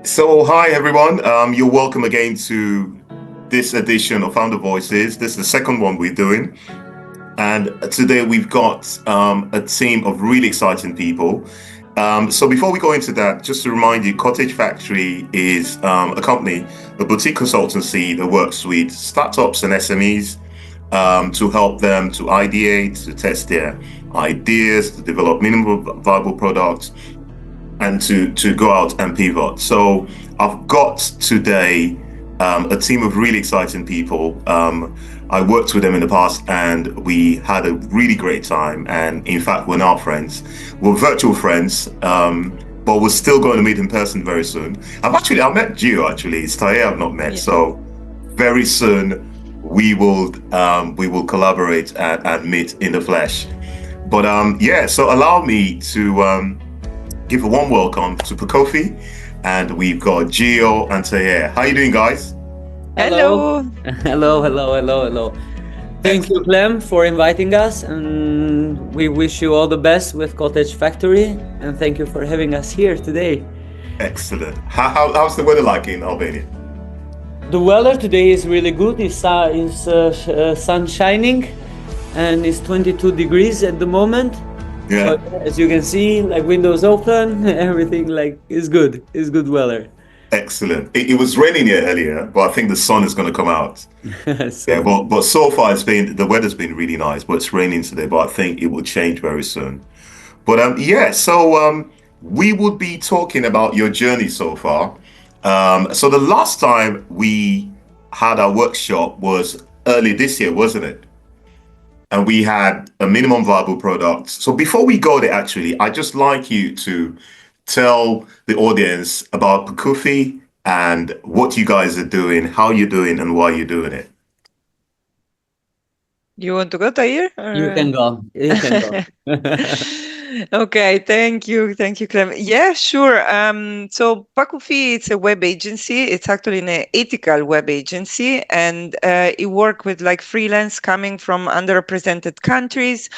So, hi everyone. You're welcome again to this edition of Founder Voices. This is the second one we're doing, and today we've got a team of really exciting people. So, before we go into that, just to remind you, Cottage Factory is a company, a boutique consultancy that works with startups and SMEs to help them to ideate, to test their ideas, to develop minimum viable products and to go out and pivot. So I've got today a team of really exciting people. I worked with them in the past and we had a really great time. And in fact, we're now friends. We're virtual friends, but we're still going to meet in person very soon. I met Gio actually. It's Tahir I've not met. Yeah. So very soon we will collaborate and meet in the flesh. But so allow me to give a warm welcome to Pakufi, and we've got Gio and Tahir. How you doing, guys? Hello. Hello. Thank you, Clem, for inviting us, and we wish you all the best with Cottage Factory, and thank you for having us here today. Excellent. How's the weather like in Albania? The weather today is really good. It's sun shining, and it's 22 degrees at the moment. Yeah, So, as you can see, like windows open, everything like is good. It's good weather. excellent. It was raining here earlier, but I think the sun is going to come out. So, Yeah, but so far the weather's been really nice, but it's raining today. But I think it will change very soon. But we would be talking about your journey so far. So the last time we had our workshop was early this year, wasn't it? And we had a minimum viable product. So before we go there, actually, I'd just like you to tell the audience about Pakufi and what you guys are doing, how you're doing, and why you're doing it. You want to go, Tahir? you can go. Okay, thank you, Clem. Yeah, sure. So Pakufi, it's a web agency. It's actually an ethical web agency, and it works with like freelance coming from underrepresented countries.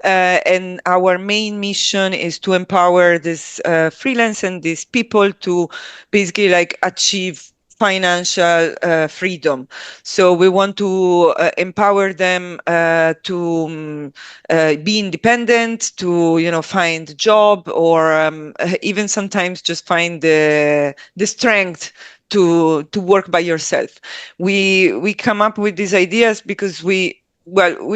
And our main mission is to empower this freelance and these people to basically like achieve financial freedom. So we want to empower them to be independent, to find a job, or even sometimes just find the strength to work by yourself. We come up with these ideas because we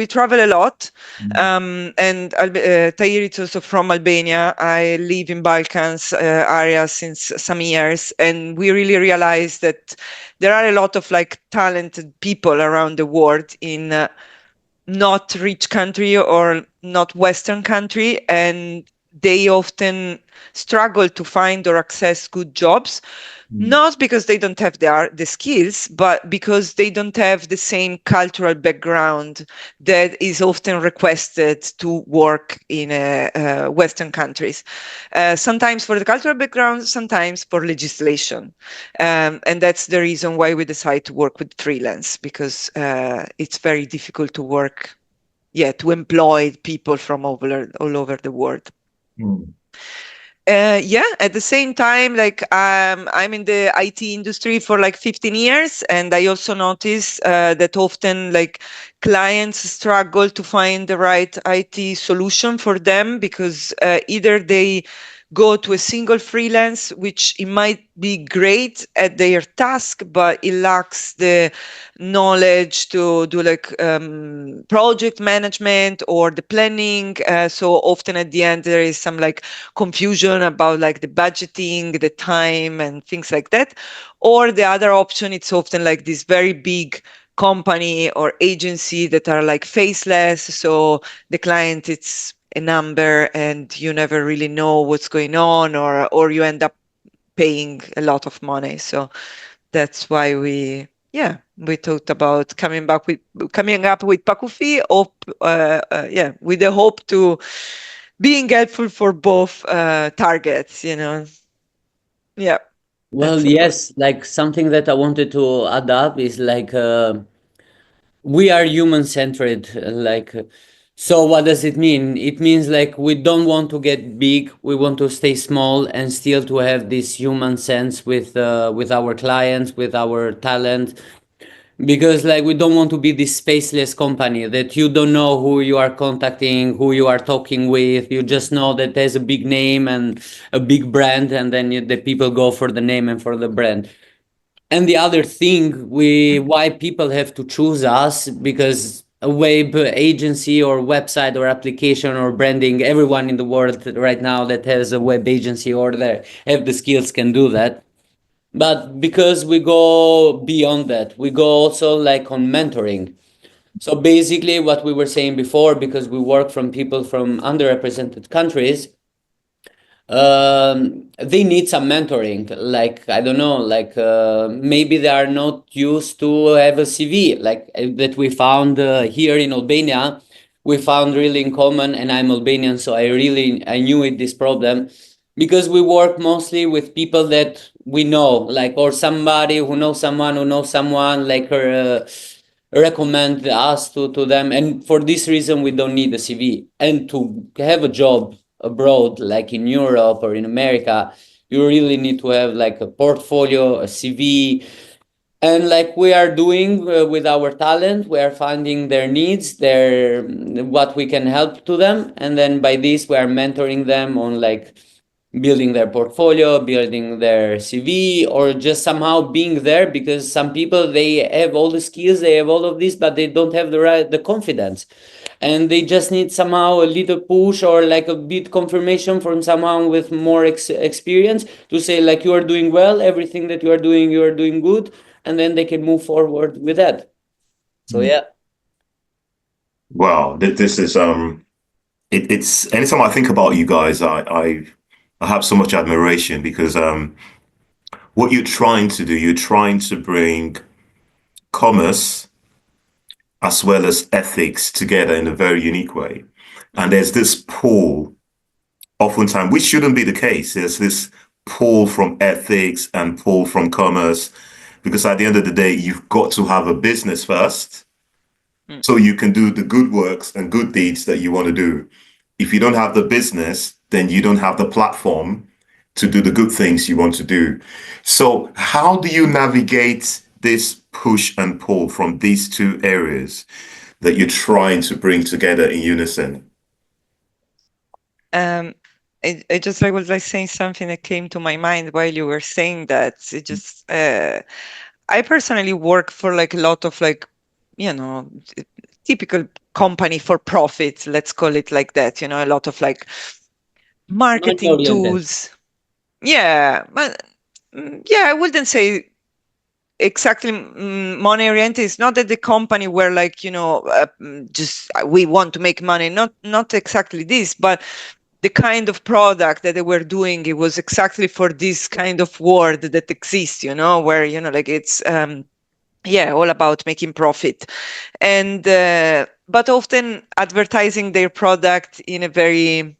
travel a lot, and Tahir is also from Albania. I live in Balkans area since some years, and we really realize that there are a lot of like talented people around the world in not rich country or not Western country, and they often struggle to find or access good jobs, not because they don't have the skills, but because they don't have the same cultural background that is often requested to work in Western countries. Sometimes for the cultural background, sometimes for legislation. And that's the reason why we decide to work with freelance, because it's very difficult to work, to employ people from all over the world. At the same time, like I'm in the IT industry for like 15 years, and I also notice that often like clients struggle to find the right IT solution for them, because either they go to a single freelance, which it might be great at their task, but it lacks the knowledge to do like project management or the planning. So often at the end there is some like confusion about like the budgeting, the time, and things like that. Or the other option, it's often like this very big company or agency that are like faceless. So the client, it's a number, and you never really know what's going on, or you end up paying a lot of money. So that's why we talked about coming up with Pakufi, with the hope to being helpful for both targets. Yeah. Well, That's yes, like something that I wanted to add up is like we are human centered. Like So what does it mean? It means like we don't want to get big. We want to stay small and still to have this human sense with our clients, with our talent, because like we don't want to be this spaceless company that you don't know who you are contacting, who you are talking with. You just know that there's a big name and a big brand, and then the people go for the name and for the brand. And the other thing, we why people have to choose us, because a web agency or website or application or branding, everyone in the world right now that has a web agency or that have the skills can do that. But because we go beyond that, we go also like on mentoring. So basically what we were saying before, because we work from people from underrepresented countries, they need some mentoring. Like, I don't know, like maybe they are not used to have a CV like that we found here in Albania. We found really in common, and I'm Albanian, so I knew it this problem, because we work mostly with people that we know, like, or somebody who knows someone, like recommend us to them. And for this reason we don't need a CV. And to have a job abroad, like in Europe or in America, you really need to have like a portfolio, a CV. And like we are doing with our talent, we are finding their needs, their what we can help to them, and then by this we are mentoring them on like building their portfolio, building their CV, or just somehow being there, because some people, they have all the skills, they have all of this, but they don't have the confidence, and they just need somehow a little push or like a bit confirmation from someone with more experience to say like, you are doing well, everything that you are doing good, and then they can move forward with that. So yeah. Wow, this is it's anytime I think about you guys, I have so much admiration because what you're trying to do, you're trying to bring commerce as well as ethics together in a very unique way. And there's this pull, oftentimes, which shouldn't be the case. There's this pull from ethics and pull from commerce, because at the end of the day, you've got to have a business first so you can do the good works and good deeds that you want to do. If you don't have the business, then you don't have the platform to do the good things you want to do. So, how do you navigate this push and pull from these two areas that you're trying to bring together in unison? I just I was like saying something that came to my mind while you were saying that. It just I personally work for like a lot of like, you know, typical company for profit, let's call it like that, you know, a lot of like Money marketing oriented. tools. Yeah, but yeah, I wouldn't say exactly money oriented. It's not that the company were like, you know, just we want to make money. Not exactly this, but the kind of product that they were doing, it was exactly for this kind of world that exists, you know, where, you know, like it's yeah, all about making profit. And but often advertising their product in a very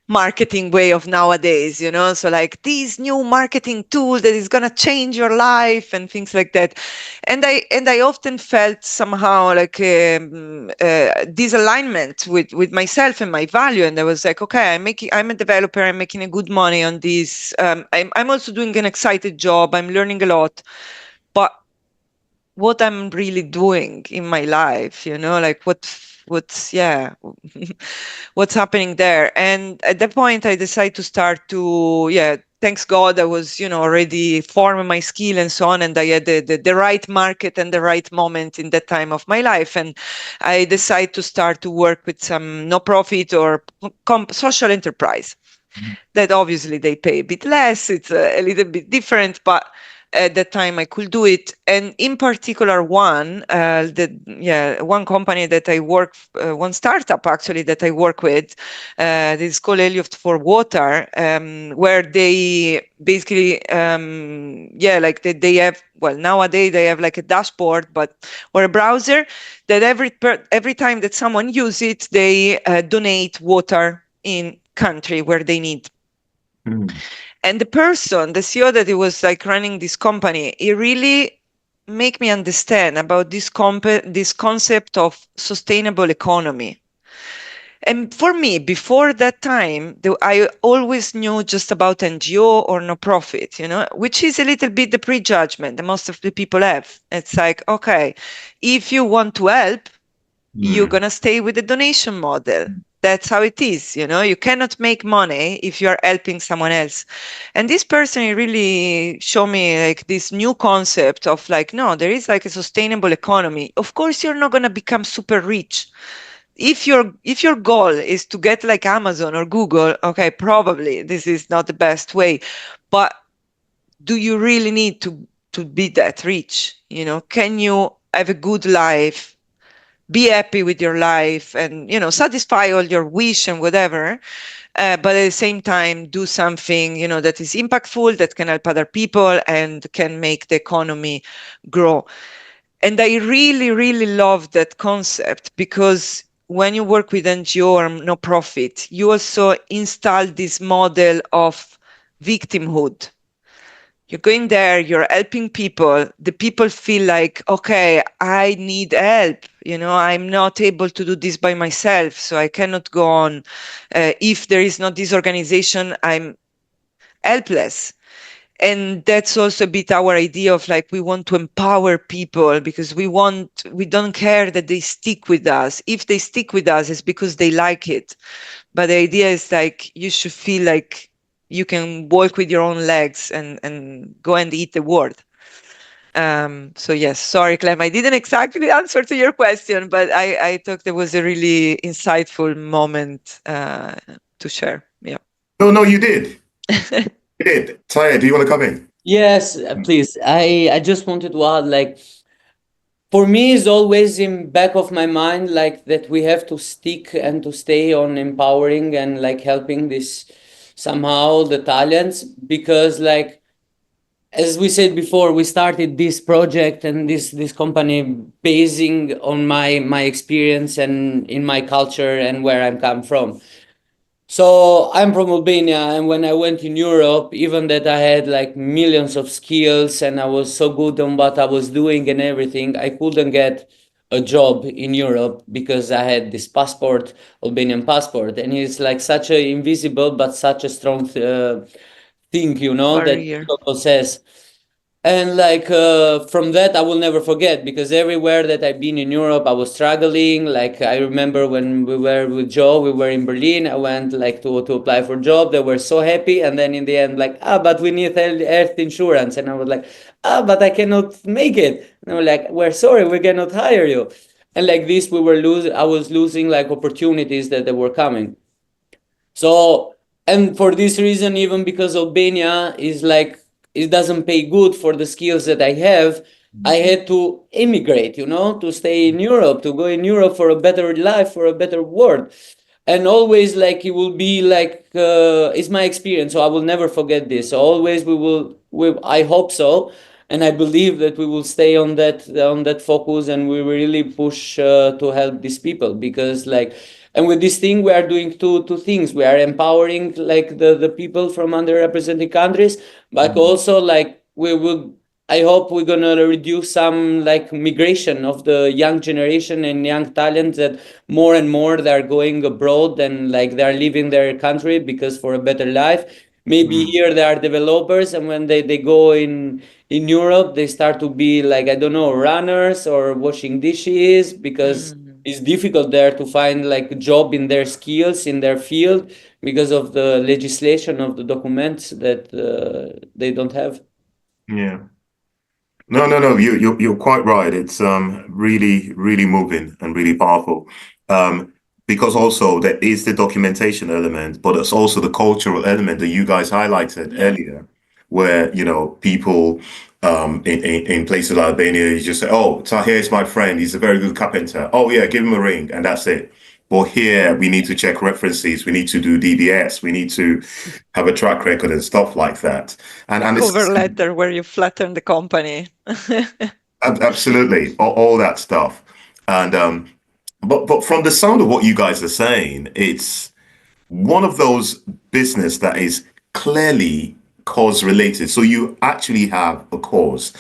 marketing way of nowadays, you know, so like this new marketing tool that is going to change your life and things like that. And I often felt somehow like disalignment with myself and my value. And I was like, okay, I'm a developer, I'm making a good money on this, I'm also doing an excited job, I'm learning a lot, but what I'm really doing in my life, you know, like what's yeah, what's happening there. And at that point I decided to start to, yeah, thanks God I was, you know, already forming my skill and so on, and I had the right market and the right moment in that time of my life, and I decided to start to work with some no profit or social enterprise that obviously they pay a bit less. It's a little bit different, but at that time I could do it. And in particular, one company that I work, one startup actually that I work with, this is called Elliot for Water, where they basically, like they have, well, nowadays they have like a dashboard, but or a browser that every time that someone uses it, they donate water in country where they need. Mm. And the person, the CEO that he was like running this company, he really make me understand about this concept of sustainable economy. And for me, before that time, I always knew just about NGO or no profit, which is a little bit the prejudgment that most of the people have. It's like, okay, if you want to help, you're Mm. going to stay with the donation model. That's how it is. You cannot make money if you are helping someone else. And this person really showed me like this new concept of like, no, there is like a sustainable economy. Of course, you're not going to become super rich. If your goal is to get like Amazon or Google, okay, probably this is not the best way. But do you really need to be that rich? Can you have a good life, be happy with your life, and satisfy all your wish and whatever, but at the same time do something that is impactful, that can help other people and can make the economy grow. And I really, really love that concept, because when you work with NGO or no profit, you also install this model of victimhood. You're going there, you're helping people. The people feel like, okay, I need help. I'm not able to do this by myself, so I cannot go on. If there is not this organization, I'm helpless. And that's also a bit our idea of like, we want to empower people, because we don't care that they stick with us. If they stick with us, it's because they like it. But the idea is like, you should feel like you can walk with your own legs and go and eat the world. So yes, sorry, Clem, I didn't exactly answer to your question, but I thought there was a really insightful moment to share. Yeah. No, no, you did. You did. Tahir, do you want to come in? Yes, please. I just wanted to add, like, for me, it's always in back of my mind, like that we have to stick and to stay on empowering and like helping this somehow the talents, because like as we said before, we started this project and this company basing on my experience and in my culture and where I'm come from. So I'm from Albania, and when I went in Europe, even that I had like millions of skills and I was so good on what I was doing and everything, I couldn't get a job in Europe because I had this passport, Albanian passport, and it's like such a invisible but such a strong thing, that Barrier. people possess. And like from that, I will never forget, because everywhere that I've been in Europe, I was struggling. Like I remember when we were with Joe, we were in Berlin. I went like to apply for a job. They were so happy, and then in the end, like, but we need health insurance, and I was like, but I cannot make it. And they were like, we're sorry, we cannot hire you. And like this, we were losing. I was losing like opportunities that they were coming. So, and for this reason, even because Albania is like, it doesn't pay good for the skills that I have, I had to immigrate, to stay in Europe, to go in Europe for a better life, for a better world. And always like it will be like it's my experience, so I will never forget this. So always I hope so, and I believe that we will stay on that focus, and we will really push to help these people, because like, and with this thing we are doing two things. We are empowering like the people from underrepresented countries, but also like we will, I hope we're gonna reduce some like migration of the young generation and young talent, that more and more they're going abroad and like they're leaving their country because for a better life. Maybe Mm. here they are developers, and when they go in Europe, they start to be like, I don't know, runners or washing dishes, because Mm. it's difficult there to find like a job in their skills in their field, because of the legislation of the documents that they don't have. Yeah. No, no, no. You're quite right. It's really, really moving and really powerful. Because also there is the documentation element, but it's also the cultural element that you guys highlighted earlier, where people in places like Albania, you just say, "Oh, Tahir is my friend. He's a very good carpenter. Oh yeah, give him a ring," and that's it. But here we need to check references. We need to do DBS. We need to have a track record and stuff like that. And Cover it's letter where you flatten the company. Absolutely, all that stuff. And but from the sound of what you guys are saying, it's one of those business that is clearly cause related. So you actually have a cause.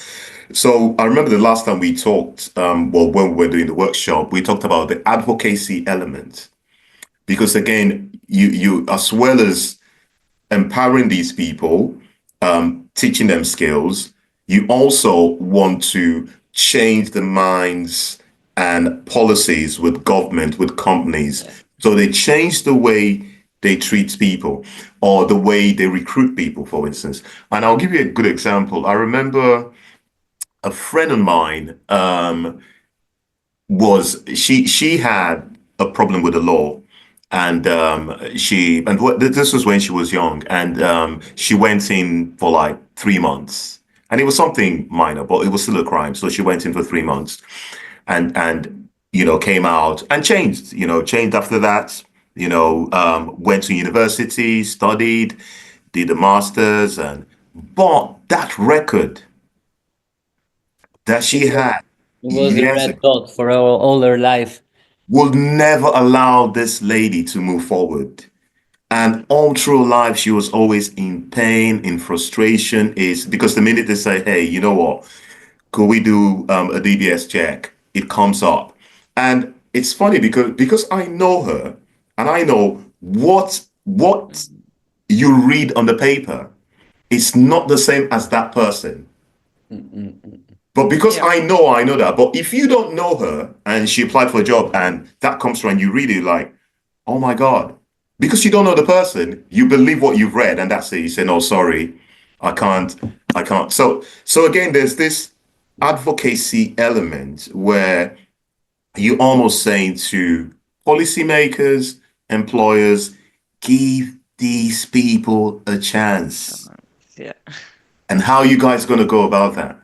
So I remember the last time we talked, well, when we were doing the workshop, we talked about the advocacy element. Because again, you as well as empowering these people, teaching them skills, you also want to change the minds and policies with government, with companies. Yeah. So they change the way they treat people or the way they recruit people, for instance. And I'll give you a good example. I remember a friend of mine was she had a problem with the law, and this was when she was young, and she went in for like 3 months, and it was something minor, but it was still a crime. So she went in for 3 months, and came out and changed. Changed after that. Went to university, studied, did a master's, and but that record that she had It was a years red dot for all her life. will never allow this lady to move forward. And all through life, she was always in pain, in frustration. Is because the minute they say, "Hey, you know what? Could we do a DBS check?" It comes up, and it's funny because I know her, and I know what you read on the paper. It's not the same as that person. But because Yeah. I know that. But if you don't know her and she applied for a job and that comes through and you read it like, oh my God. Because you don't know the person, you believe what you've read and that's it. You say, no, sorry, I can't, I can't. So again, there's this advocacy element where you almost saying to policymakers, employers, give these people a chance. Yeah. And how are you guys going to go about that?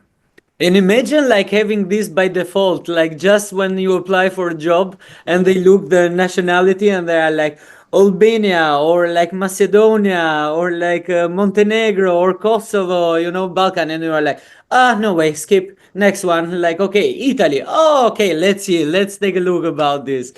And imagine like having this by default, like just when you apply for a job and they look the nationality and they are like Albania or like Macedonia or like Montenegro or Kosovo, Balkan, and you are like, no way, skip, next one. Like, okay, Italy. Oh, okay, let's see, let's take a look about this.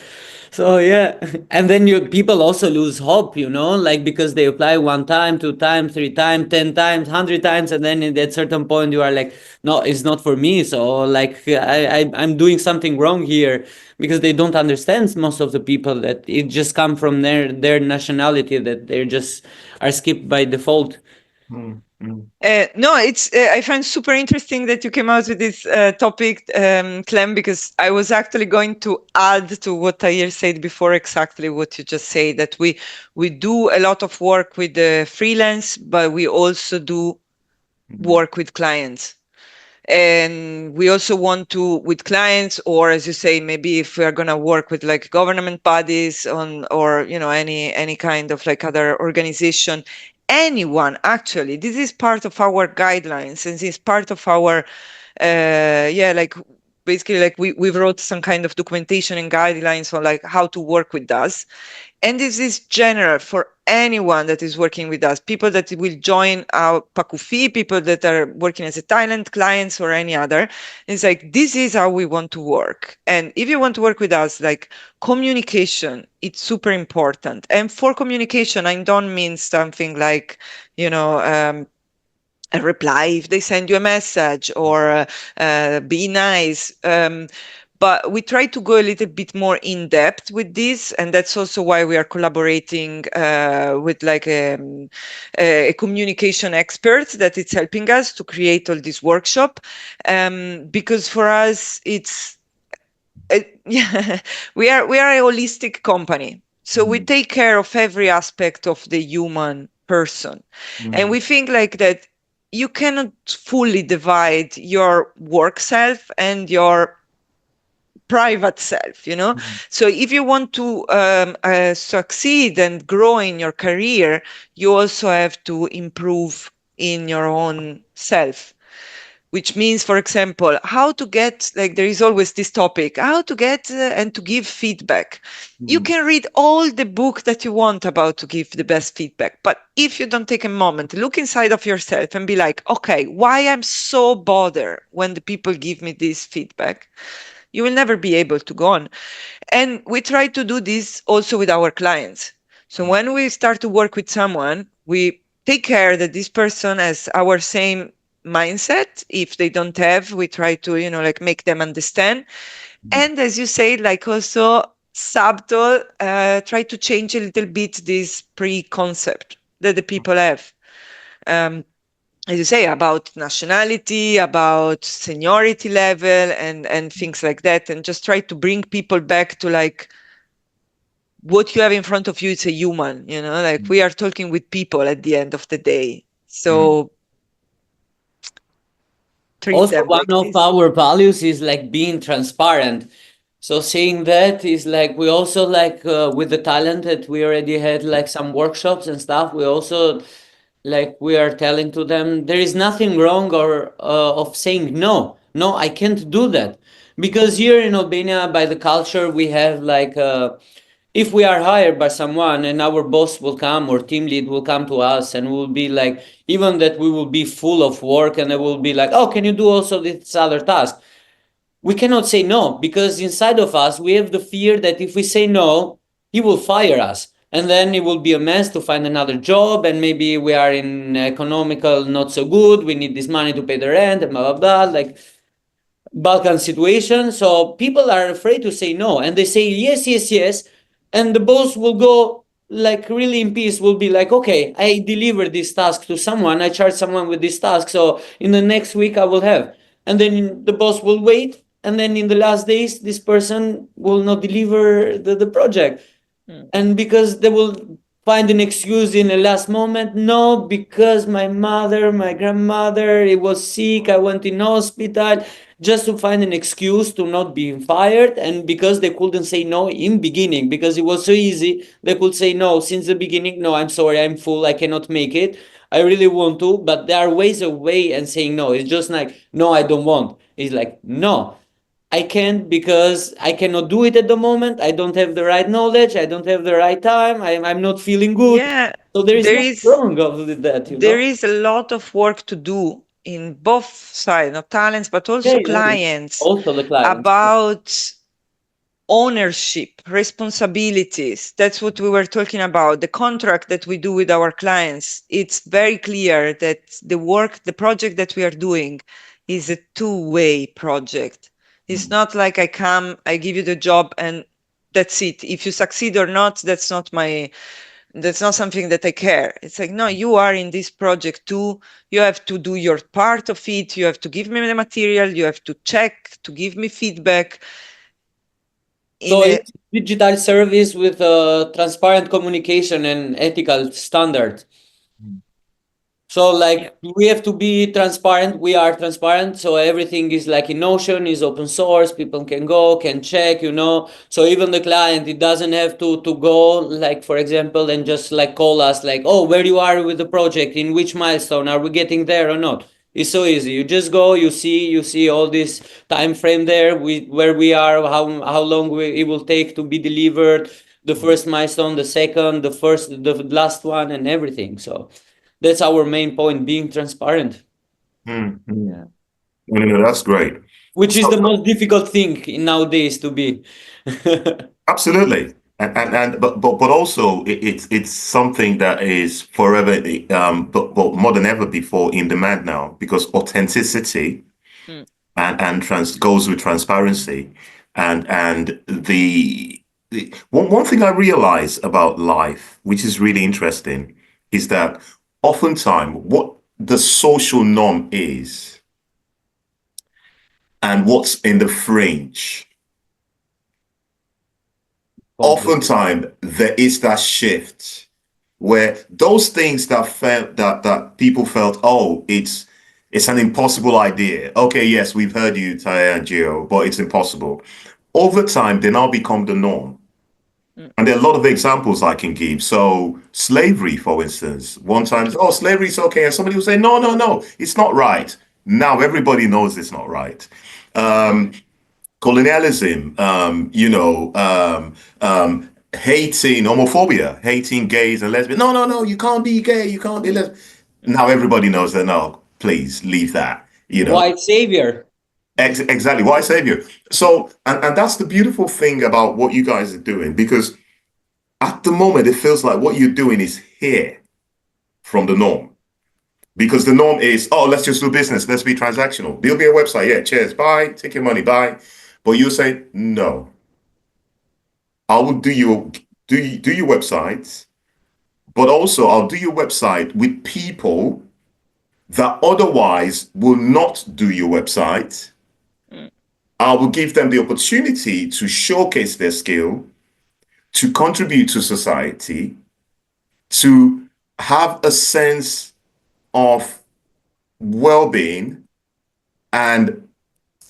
So yeah, and then people also lose hope, like because they apply one time, two times, three times, 10 times, 100 times, and then at that certain point you are like, no, it's not for me. So like I'm doing something wrong here because they don't understand most of the people that it just come from their nationality that they just are skipped by default. Mm, mm, No, it's. I find super interesting that you came out with this topic, Clem, because I was actually going to add to what Tahir said before, exactly what you just said. That we do a lot of work with the freelance, but we also do mm, work with clients. And we also want to with clients, or as you say, maybe if we are going to work with like government bodies on, or any kind of like other organization, anyone, actually, this is part of our guidelines, and this is part of our like basically like we wrote some kind of documentation and guidelines on like how to work with us. And this is general for anyone that is working with us, people that will join our Pakufi, people that are working as a talent, clients, or any other. It's like, this is how we want to work. And if you want to work with us, like communication, it's super important. And for communication, I don't mean something like, a reply if they send you a message, or be nice. But we try to go a little bit more in depth with this, and that's also why we are collaborating with like a communication expert that is helping us to create all this workshop. Because for us, it's yeah, we are a holistic company, so we mm, take care of every aspect of the human person, and mm, we think like that you cannot fully divide your work self and your private self. mm, So if you want to succeed and grow in your career, you also have to improve in your own self, which means, for example, how to get, like, there is always this topic, how to get and to give feedback. You mm, can read all the book that you want about to give the best feedback, but if you don't take a moment, look inside of yourself and be like, okay, why I'm so bothered when the people give me this feedback, you will never be able to go on. And we try to do this also with our clients. So when we start to work with someone, we take care that this person has our same mindset. If they don't have, we try to, like make them understand. And as you say, like also subtle, try to change a little bit this pre-concept that the people have. As you say, about nationality, about seniority level, and things like that, and just try to bring people back to like what you have in front of you is a human, like we are talking with people at the end of the day. So treat Also, them one like of this. our values is like being transparent. So saying that is like we also like with the talent that we already had like some workshops and stuff. We also like we are telling to them there is nothing wrong or of saying no, no, I can't do that, because here in Albania by the culture we have like if we are hired by someone and our boss will come or team lead will come to us and will be like, even that we will be full of work and they will be like, oh, can you do also this other task, we cannot say no, because inside of us we have the fear that if we say no he will fire us and then it will be a mess to find another job, and maybe we are in economical not so good, we need this money to pay the rent and blah blah blah, like Balkan situation. So people are afraid to say no, and they say yes, yes, yes, and the boss will go like really in peace. Will be like, okay, I deliver this task to someone, I charge someone with this task, so in the next week I will have, and then the boss will wait, and then in the last days this person will not deliver the project, and because they will find an excuse in the last moment, no, because my mother, my grandmother, it was sick, I went in hospital, just to find an excuse to not be fired, and because they couldn't say no in beginning because it was so easy, they could say no since the beginning, no, I'm sorry, I'm full, I cannot make it, I really want to, but there are ways away and saying no. It's just like, no, I don't want. It's like, no, I can't because I cannot do it at the moment. I don't have the right knowledge. I don't have the right time. I'm not feeling good. Yeah, So there is there nothing is wrong with that, you there know? is a lot of work to do in both sides, not talents, but Yeah, also yeah, yeah. clients, Also the clients. about ownership, responsibilities. That's what we were talking about. The contract that we do with our clients, it's very clear that the project that we are doing is a two-way project. It's not like I come, I give you the job and that's it. If you succeed or not, that's not something that I care. It's like, no, you are in this project too. You have to do your part of it. You have to give me the material. You have to check, to give me feedback. So In a it's digital service with transparent communication and ethical standard. So Yeah. like we have to be transparent. We are transparent. So everything is like in Notion, is open source. People can go, can check, you know. So even the client, it doesn't have to go like, for example, and just like call us like, oh, where you are with the project, in which milestone, are we getting there or not? It's so easy. You just go, you see all this time frame there, where we are, how long it will take to be delivered, the first milestone, the second, the last one, and everything. So that's our main point, being transparent, Yeah. No, no, no, that's great. which is So, the most difficult thing in nowadays to be. absolutely, but also it's something that is forever, but more than ever before in demand now, because authenticity Mm. and trans goes with transparency, and one thing I realize about life, which is really interesting, is that oftentimes what the social norm is and what's in the fringe, Complete. oftentimes there is that shift where those things that felt that people felt, oh, it's an impossible idea. Okay, yes, we've heard you, Taya and Gio, but it's impossible. Over time, they now become the norm. Mm. And there are a lot of examples I can give. So slavery, for instance, one time, oh, slavery is okay. And somebody will say, no, no, no, it's not right. Now everybody knows it's not right. Colonialism, hating homophobia, hating gays and lesbians. No, no, no, you can't be gay, you can't be lesbian. Now everybody knows that. No, please leave that. White savior. Exactly. Why savior? So, and that's the beautiful thing about what you guys are doing, because at the moment it feels like what you're doing is here from the norm. Because the norm is, oh, let's just do business, let's be transactional. Build me a website, yeah, cheers, bye, take your money, bye. But you say, no, I will do your website, but also I'll do your website with people that otherwise will not do your website. Mm. I will give them the opportunity to showcase their skill, to contribute to society, to have a sense of well-being and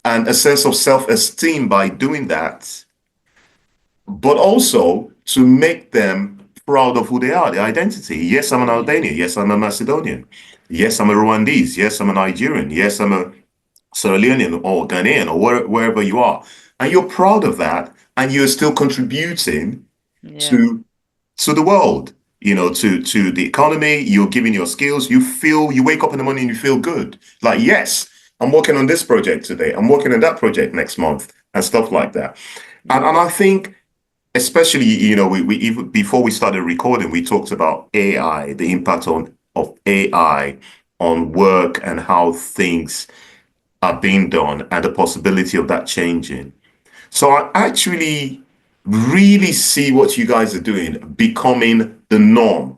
and a sense of self-esteem by doing that, but also to make them proud of who they are, their identity. Yes, I'm an Yeah. Albanian. Yes, I'm a Macedonian. Yes, I'm a Rwandese. Yes, I'm a Nigerian. Yes, I'm a Sierra Leonean or Ghanaian or wherever you are. And you're proud of that, and you're still contributing Yeah. to the world, to the economy. You're giving your skills. You wake up in the morning and you feel good. Like, yes, I'm working on this project today. I'm working on that project next month and stuff like that. And I think, especially, we even before we started recording, we talked about AI, the impact of AI on work and how things are being done and the possibility of that changing. So I actually really see what you guys are doing becoming the norm.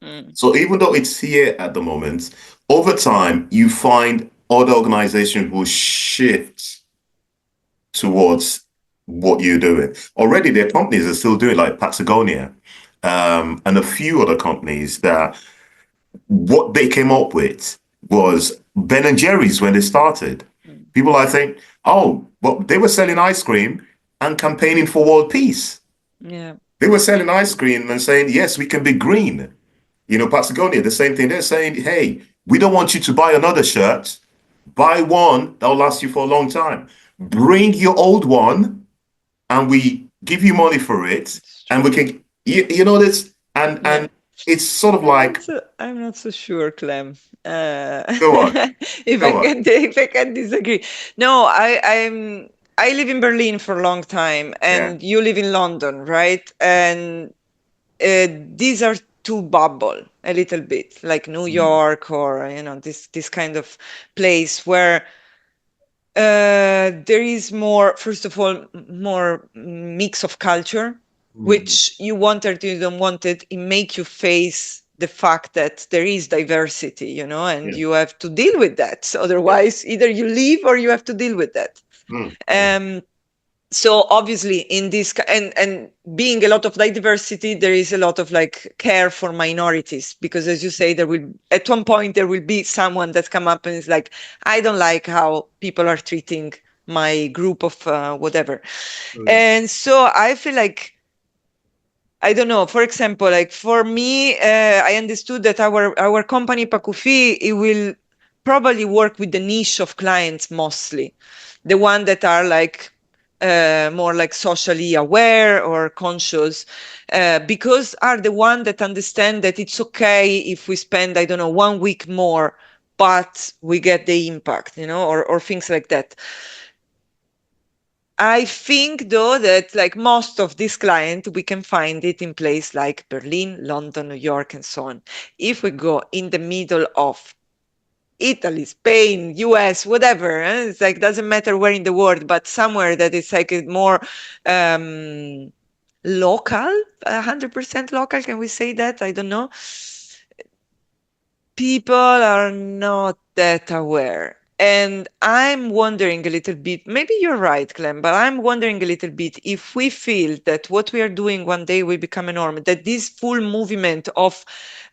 Mm. So even though it's here at the moment, over time you find other organizations will shift towards what you're doing. Already their companies are still doing, like Patagonia, and a few other companies that what they came up with was Ben and Jerry's when they started. Mm. People, I think, oh, well, they were selling ice cream and campaigning for world peace. Yeah. They were selling ice cream and saying, yes, we can be green. Patagonia, the same thing. They're saying, hey, we don't want you to buy another shirt. Buy one that'll last you for a long time. Bring your old one and we give you money for it. It's And we true. can, this, and Yeah. it's sort of I'm not like, so I'm not so sure, Clem. go on, If I go on. can if I can disagree. No, I live in Berlin for a long time, Yeah. and you live in London, right? And these are two bubble a little bit, like New Mm. York, or this kind of place where there is more, first of all, more mix of culture, Mm. which you want it, you don't want it. It make you face the fact that there is diversity, and Yeah. you have to deal with that. So Yeah. otherwise, either you leave or you have to deal with that. Mm. Mm. Um, so obviously in this and being a lot of diversity, there is a lot of like care for minorities, because as you say, there will at one point there will be someone that come up and is like, I don't like how people are treating my group of whatever. Mm. And so I feel like, I don't know. For example, like for me, I understood that our company Pakufi, it will probably work with the niche of clients mostly, the one that are like more like socially aware or conscious, because are the one that understand that it's okay if we spend, I don't know, 1 week more, but we get the impact, or things like that. I think though that like most of this client, we can find it in place like Berlin, London, New York, and so on. If we go in the middle of Italy, Spain, US, whatever, it's like doesn't matter where in the world, but somewhere that is like a more um, local, 100% local. Can we say that? I don't know. People are not that aware. And I'm wondering a little bit, maybe you're right, Clem, but I'm wondering a little bit if we feel that what we are doing one day will become a norm, that this full movement of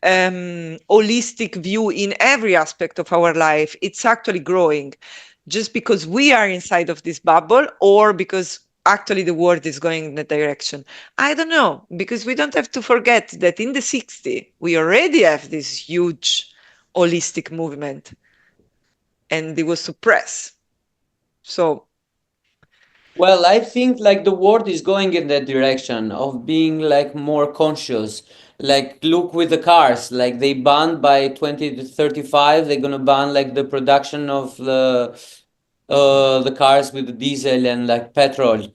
holistic view in every aspect of our life, it's actually growing just because we are inside of this bubble, or because actually the world is going in that direction. I don't know, because we don't have to forget that in the 60s, we already have this huge holistic movement, and it was suppressed. So, Well, I think like the world is going in that direction of being like more conscious. Like look with the cars, like they banned by 20 to 35, they're gonna ban like the production of the cars with diesel and like petrol.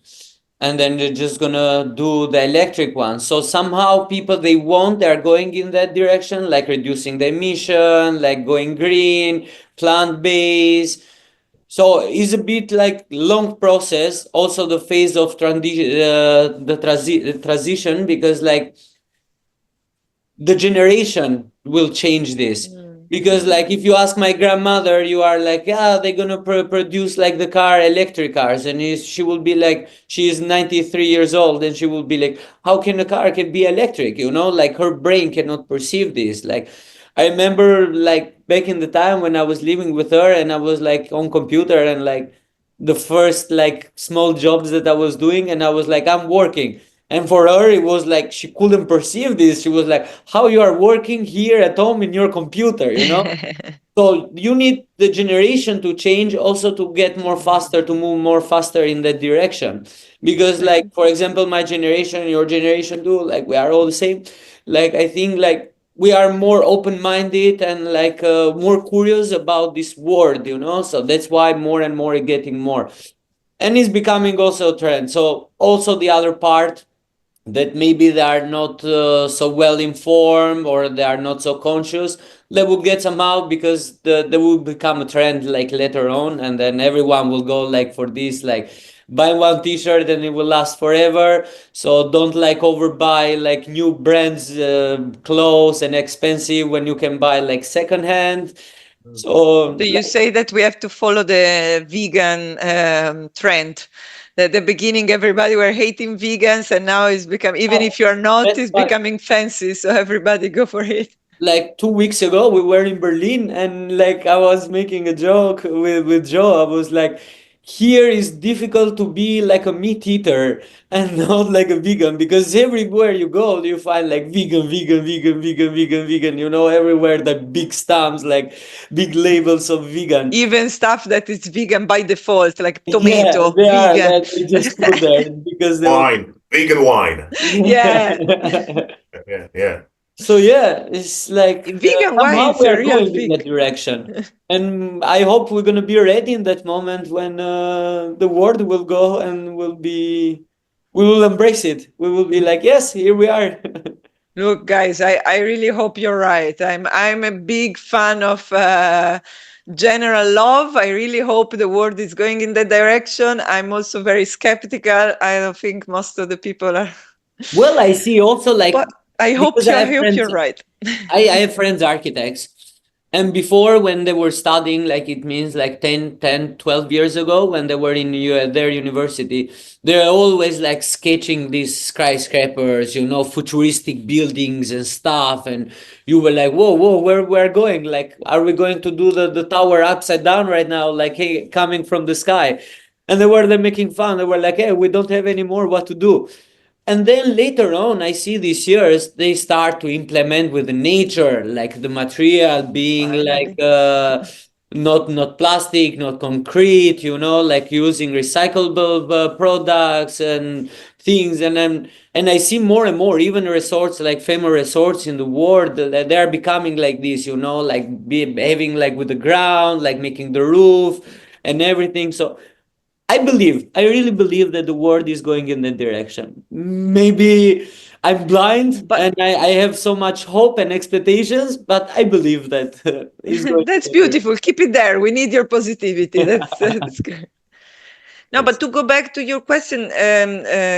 and then they're just gonna do the electric one. So somehow people they're going in that direction, like reducing the emission, like going green, plant-based. So it's a bit like long process. Also the phase of transition, because like the generation will change this. Because like if you ask my grandmother, you are like, yeah, they're gonna produce like the car electric cars, and she will be like, she is 93 years old, and she will be like, how can a car can be electric, like her brain cannot perceive this. Like I remember like back in the time when I was living with her, and I was like on computer, and like the first like small jobs that I was doing, and I was like, I'm working. And for her, it was like she couldn't perceive this. She was like, how you are working here at home in your computer? So you need the generation to change also to get more faster, to move more faster in that direction. Because like, for example, my generation, your generation too, like we are all the same. Like I think like we are more open-minded and like more curious about this world. So that's why more and more getting more. And it's becoming also a trend. So also the other part, that maybe they are not so well informed, or they are not so conscious, they will get somehow, because they will become a trend like later on, and then everyone will go like for this, like buy one t-shirt and it will last forever. So don't like overbuy like new brands clothes and expensive when you can buy like secondhand. So So you say that we have to follow the vegan trend. At the beginning, everybody were hating vegans, and now it's become, even if you are not, that's it's why, becoming fancy. So everybody go for it. like 2 weeks ago we were in Berlin, and like I was making a joke with Joe. I was like, here is difficult to be like a meat eater and not like a vegan, because everywhere you go you find like vegan, vegan, vegan, vegan, vegan, vegan, everywhere, the big stamps, like big labels of vegan. Even stuff that is vegan by default, like Yeah, tomato, they are vegan. like they just put there because they want. Wine, vegan wine. Yeah, Yeah, yeah. So yeah, it's like vegan wine somehow is we a are real going in that thing. direction, and I hope we're gonna be ready in that moment when the world will go and we will embrace it. We will be like, yes, here we are. Look, guys, I really hope you're right. I'm a big fan of general love. I really hope the world is going in that direction. I'm also very skeptical. I don't think most of the people are, Well, I see also like, but I hope because you. I hope you're right. I have friends architects, and before, when they were studying, like it means like 12 years ago, when they were in their university, they're always like sketching these skyscrapers, futuristic buildings and stuff. And you were like, whoa, whoa, where we're going? Like, are we going to do the tower upside down right now? Like, hey, coming from the sky. And they were like making fun. They were like, hey, we don't have any more what to do. And then later on, I see these years they start to implement with the nature, like the material being like Finally. not plastic, not concrete, like using recyclable products and things. And I see more and more, even resorts, like famous resorts in the world, that they are becoming like this, like behaving like with the ground, like making the roof and everything. So I really believe that the world is going in that direction. Maybe I'm blind But and I have so much hope and expectations, but I believe that it's going that's in that beautiful. Keep it there. We need your positivity. direction. That's good. No, Yes. but to go back to your question,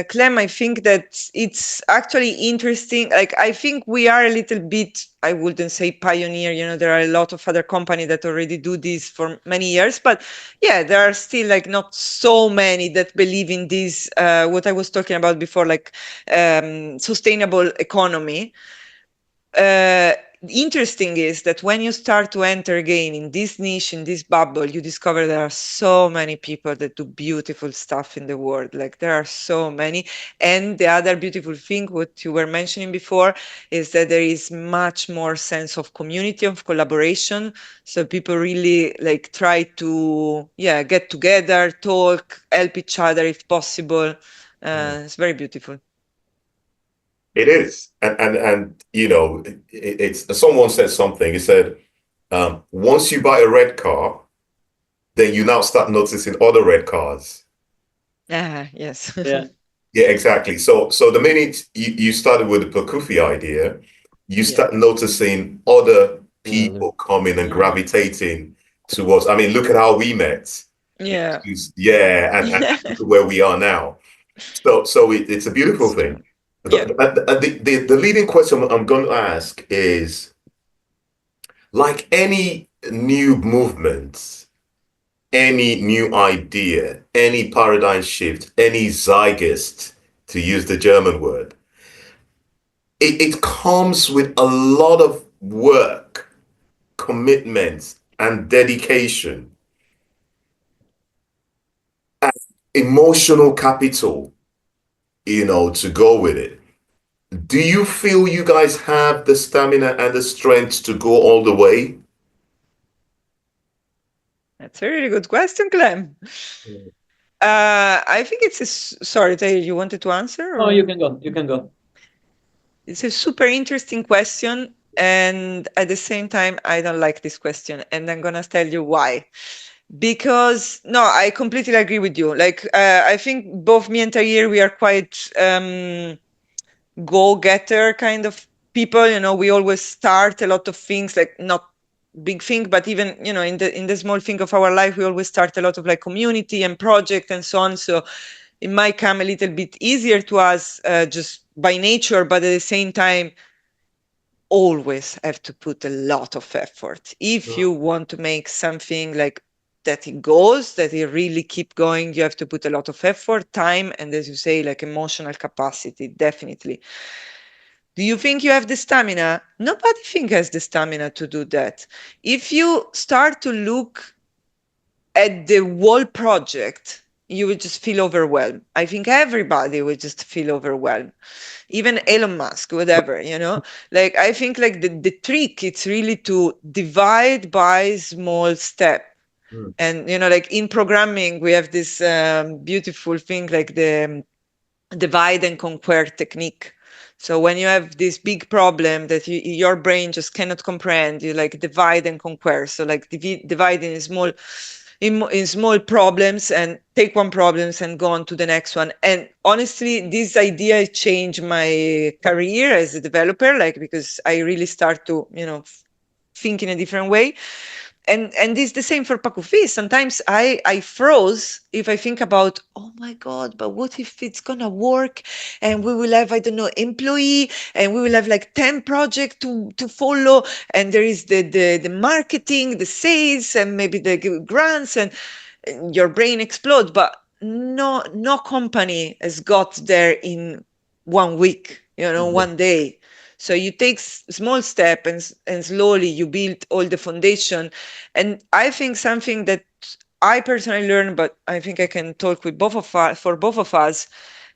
Clem, I think that it's actually interesting. Like, I think we are a little bit, I wouldn't say pioneer, there are a lot of other companies that already do this for many years, but yeah, there are still like not so many that believe in this, what I was talking about before, like sustainable economy. uh, Interesting is that when you start to enter again in this niche, in this bubble, you discover there are so many people that do beautiful stuff in the world. Like, there are so many. And the other beautiful thing, what you were mentioning before, is that there is much more sense of community, of collaboration. So people really like try to, yeah, get together, talk, help each other if possible. It's very beautiful. It is. And it's someone said something. He said, once you buy a red car, then you now start noticing other red cars. Ah, yes. Yeah. Yeah, exactly. So the minute you started with the Pakufi idea, you Yeah. start noticing other Well, people coming and Yeah. gravitating towards. I mean, look at how we met. Yeah. Yeah, and Yeah. look at where we are now. So it's a beautiful It's true. thing. Yeah. The leading question I'm going to ask is, like any new movement, any new idea, any paradigm shift, any zeitgeist, to use the German word, it comes with a lot of work, commitment, and dedication, emotional capital, to go with it. Do you feel you guys have the stamina and the strength to go all the way? That's a really good question, Clem. I think sorry, Taylor, you wanted to answer, no, you or? can go. You can go. It's a super interesting question. And at the same time, I don't like this question. And I'm going to tell you why. Because, no, I completely agree with you. Like, I think both me and Tahir, we are quite go-getter kind of people. We always start a lot of things, like not big thing, but even, in the small thing of our life, we always start a lot of like community and project and so on. So it might come a little bit easier to us just by nature, but at the same time, always have to put a lot of effort if you want to make something like that it goes, that it really keep going. You have to put a lot of effort, time, and as you say, like emotional capacity. Definitely. Do you think you have the stamina? Nobody think has the stamina to do that. If you start to look at the whole project, you will just feel overwhelmed. I think everybody will just feel overwhelmed, even Elon Musk, whatever. Like, I think like the trick, it's really to divide by small step. Mm. And like in programming, we have this beautiful thing, like the divide and conquer technique. So when you have this big problem that your brain just cannot comprehend, you like divide and conquer. So like divide in small problems, and take one problems and go on to the next one. And honestly, this idea changed my career as a developer, like, because I really start to think in a different way. And it's the same for Pakufi. Sometimes I froze if I think about, oh my God, but what if it's gonna work and we will have, I don't know, employee, and we will have like 10 projects to follow, and there is the marketing, the sales, and maybe the grants, and your brain explodes. But no company has got there in 1 week, Yeah. 1 day. So you take small step, and slowly you build all the foundation. And I think something that I personally learned, but I think I can talk with both of us, for both of us,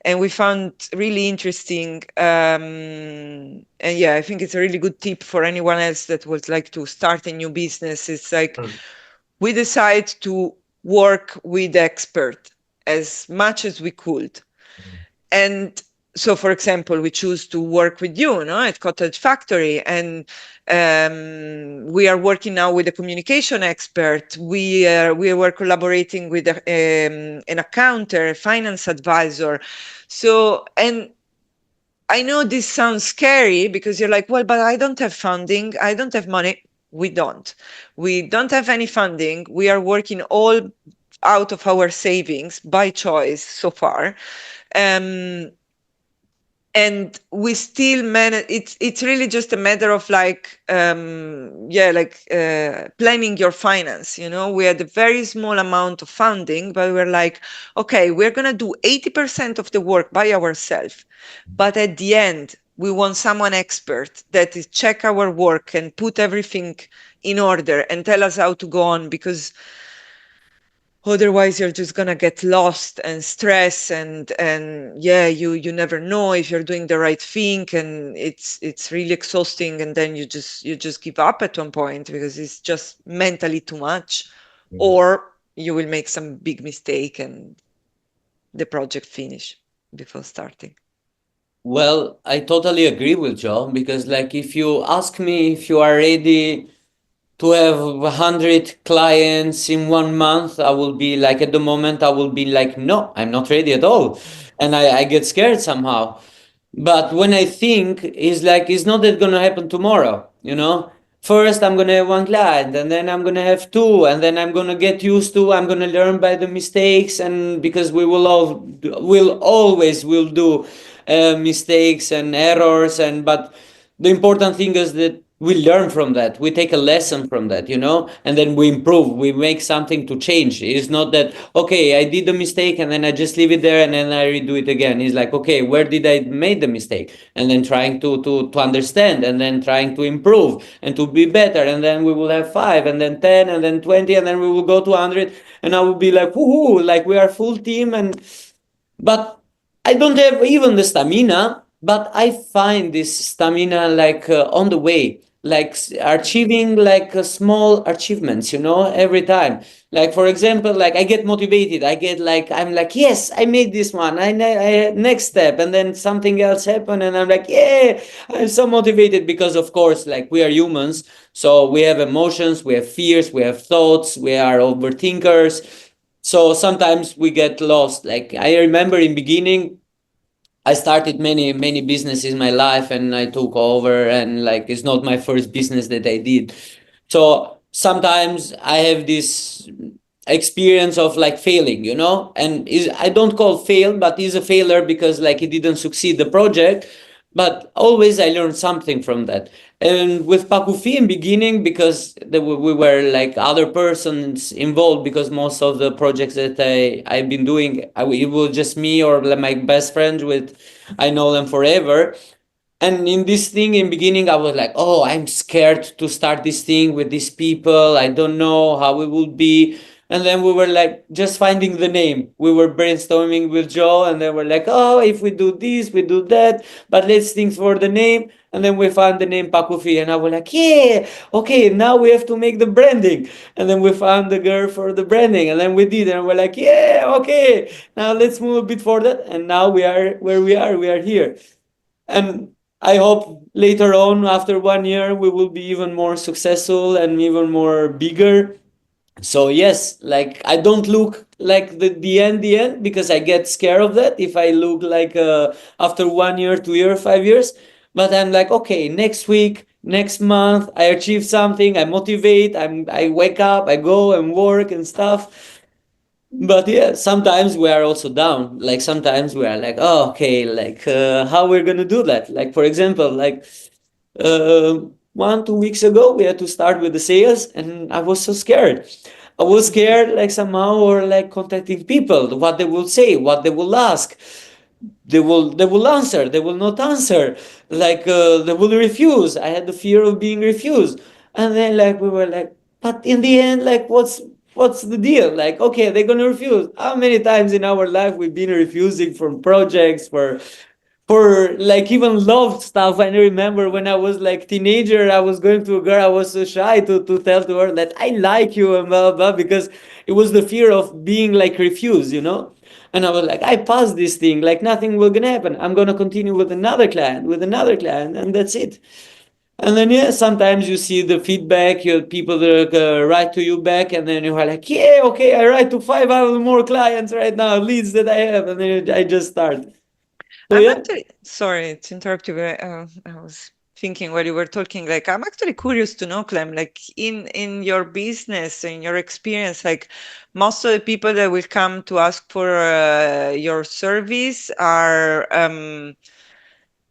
and we found really interesting. And yeah, I think it's a really good tip for anyone else that would like to start a new business. It's like, Mm. we decide to work with expert as much as we could. And so, for example, we choose to work with you, no, at Cottage Factory, and we are working now with a communication expert. We were collaborating with an accountant, a finance advisor. So, and I know this sounds scary because you're like, well, but I don't have funding, I don't have money. We don't. We don't have any funding. We are working all out of our savings by choice so far. Um, and we still manage. It's really just a matter of like planning your finance. We had a very small amount of funding, but we're like, okay, we're gonna do 80% of the work by ourselves, but at the end we want someone expert that is check our work and put everything in order and tell us how to go on, because otherwise you're just gonna get lost and stress, and yeah, you never know if you're doing the right thing, and it's really exhausting, and then you just give up at one point because it's just mentally too much, Mhm. or you will make some big mistake and the project finish before starting. Well, I totally agree with Joe because, like, if you ask me if you are ready to have 100 clients in 1 month, I will be like, at the moment, I will be like, no, I'm not ready at all. and I get scared somehow. But when I think, it's like it's not that gonna happen tomorrow, you know. First, I'm gonna have one client, and then I'm gonna have two, and then I'm gonna get used to. I'm gonna learn by the mistakes, and because will always will do mistakes and errors, and but the important thing is that we learn from that, we take a lesson from that, you know, and then we improve, we make something to change. It's not that, okay, I did a mistake and then I just leave it there and then I redo it again. It's like, okay, where did I made the mistake, and then trying to understand, and then trying to improve and to be better, and then we will have 5 and then 10 and then 20 and then we will go to 100, and I will be like, woohoo, like we are full team. And but I don't have even the stamina, but I find this stamina like on the way, like achieving like small achievements, you know, every time. Like for example, like I get motivated, I get like, I'm like, yes, I made this one, I next step, and then something else happened, and I'm like, yeah, I'm so motivated, because of course, like we are humans, so we have emotions, we have fears, we have thoughts, we are overthinkers, so sometimes we get lost. Like I remember in beginning, I started many businesses in my life, and I took over, and like it's not my first business that I did. So sometimes I have this experience of like failing, you know, and is I don't call fail, but is a failure because like it didn't succeed the project, but always I learned something from that. And with Pakufi in beginning, because we were like other persons involved, because most of the projects that I've been doing, it was just me or like my best friends with, I know them forever. And in this thing in beginning, I was like, oh, I'm scared to start this thing with these people, I don't know how it will be. And then we were like just finding the name, we were brainstorming with Joe, and then we're like, oh, if we do this, we do that, but let's think for the name. And then we found the name Pakufi, and I was like, yeah, okay, now we have to make the branding. And then we found the girl for the branding, and then we did, and we're like, yeah, okay, now let's move a bit further, and now we are where we are here. And I hope later on, after 1 year, we will be even more successful and even more bigger. So yes, like I don't look like the end, because I get scared of that if I look like after 1 year, 2 year, 5 years. But I'm like, okay, next week, next month, I achieve something, I motivate, I wake up, I go and work and stuff. But yeah, sometimes we are also down. Like sometimes we are like, oh, okay, like how we're gonna do that? Like for example, like uh, 1 2 weeks ago, we had to start with the sales, and I was so scared. I was scared, like somehow, or like contacting people, what they will say, what they will ask. They will answer, they will not answer, like they will refuse. I had the fear of being refused. And then like we were like, but in the end, like what's the deal? Like, okay, they're gonna refuse. How many times in our life we've been refusing from projects, for like even love stuff. I remember when I was like teenager, I was going to a girl, I was so shy to tell to her that I like you and blah blah blah, because it was the fear of being like refused, you know. And I was like, I passed this thing, like nothing will gonna happen, I'm gonna continue with another client, and that's it. And then yeah, sometimes you see the feedback, people that write to you back, and then you are like, yeah, okay, I write to 5 more clients right now, leads that I have, and then I just start. So I'm yeah. actually sorry to interrupt you. But, I was thinking while you were talking. Like, I'm actually curious to know, Clem. Like, in your business, in your experience, like most of the people that will come to ask for your service are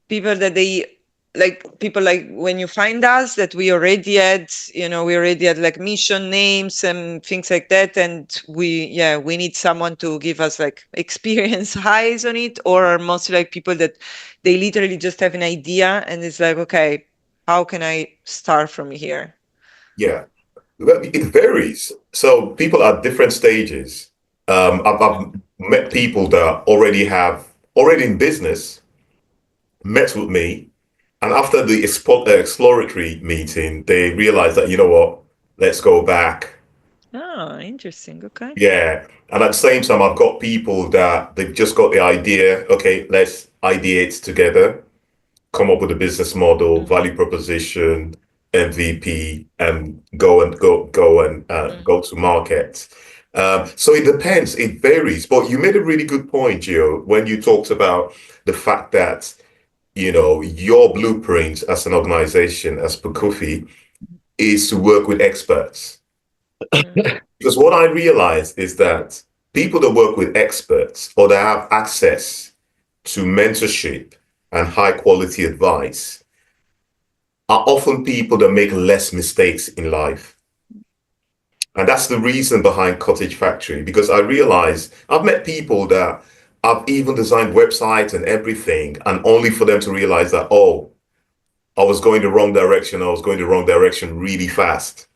people that they like people like when you find us that we already had like mission names and things like that, and we need someone to give us like experience eyes on it, or mostly like people that they literally just have an idea and it's like, okay, how can I start from here? Yeah, well, it varies. So people are at different stages. I've met people that already in business, met with me, and after the exploratory meeting, they realized that, you know what, let's go back. Oh, interesting. Okay. Yeah. And at the same time, I've got people that they've just got the idea. Okay, let's ideate together, come up with a business model, Mhm. value proposition, MVP, and go Mm. to market. So it depends, it varies. But you made a really good point, Gio, when you talked about the fact that, your blueprint as an organization, as Pakufi, is to work with experts. Mm. Because what I realize is that people that work with experts or that have access to mentorship and high quality advice are often people that make less mistakes in life. And that's the reason behind Cottage Factory, because I realize I've met people that I've even designed websites and everything, and only for them to realize that, oh, I was going the wrong direction. I was going the wrong direction really fast.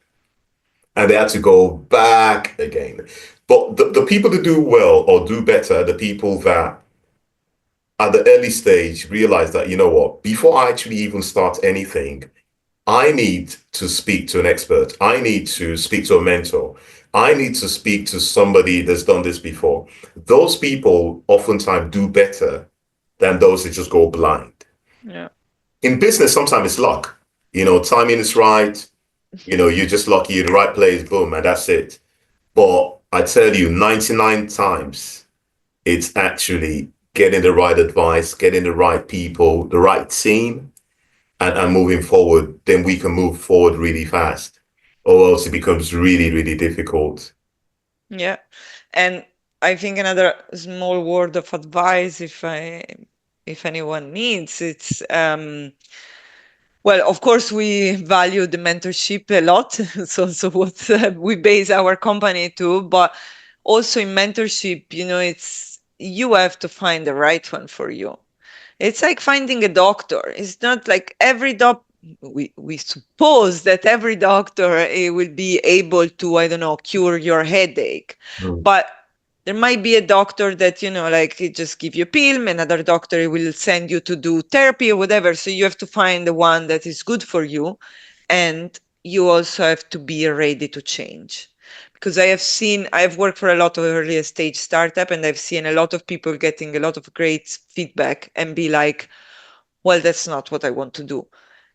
And they had to go back again. But the people that do well or do better, the people that at the early stage realize that, you know what, before I actually even start anything, I need to speak to an expert. I need to speak to a mentor. I need to speak to somebody that's done this before. Those people oftentimes do better than those that just go blind. Yeah. In business, sometimes it's luck. Timing is right. You're just lucky, you're in the right place, boom, and that's it. But I tell you, 99 times, it's actually getting the right advice, getting the right people, the right team, and moving forward. Then we can move forward really fast, or else it becomes really, really difficult. Yeah. And I think another small word of advice, if anyone needs, it's well, of course, we value the mentorship a lot. So what we base our company to, but also in mentorship, it's you have to find the right one for you. It's like finding a doctor. It's not like every we suppose that every doctor will be able to, I don't know, cure your headache. Mm. But there might be a doctor that, like it just give you a pill, another doctor will send you to do therapy or whatever. So you have to find the one that is good for you. And you also have to be ready to change. Because I've worked for a lot of early stage startup, and I've seen a lot of people getting a lot of great feedback and be like, well, that's not what I want to do.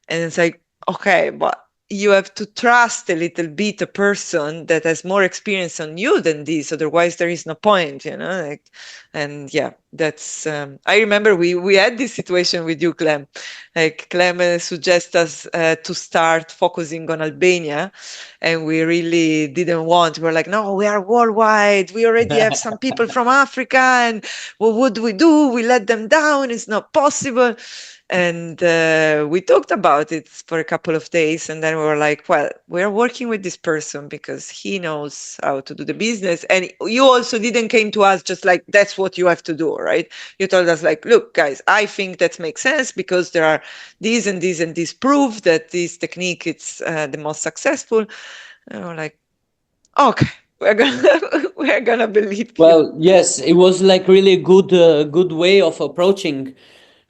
And it's like, okay, but you have to trust a little bit a person that has more experience on you than this. Otherwise, there is no point, Like, and yeah, that's. I remember we had this situation with you, Clem. Like Clem suggested us to start focusing on Albania, and we really didn't want. We were like, no, we are worldwide. We already have some people from Africa, and what would we do? We let them down. It's not possible. And we talked about it for a couple of days, and then we were like, well, we're working with this person because he knows how to do the business. And you also didn't came to us just like, that's what you have to do, right? You told us like, look, guys, I think that makes sense because there are these and these and these proof that this technique it's the most successful. And we're like, okay, we're gonna we're gonna believe you. Well, yes, it was like really good way of approaching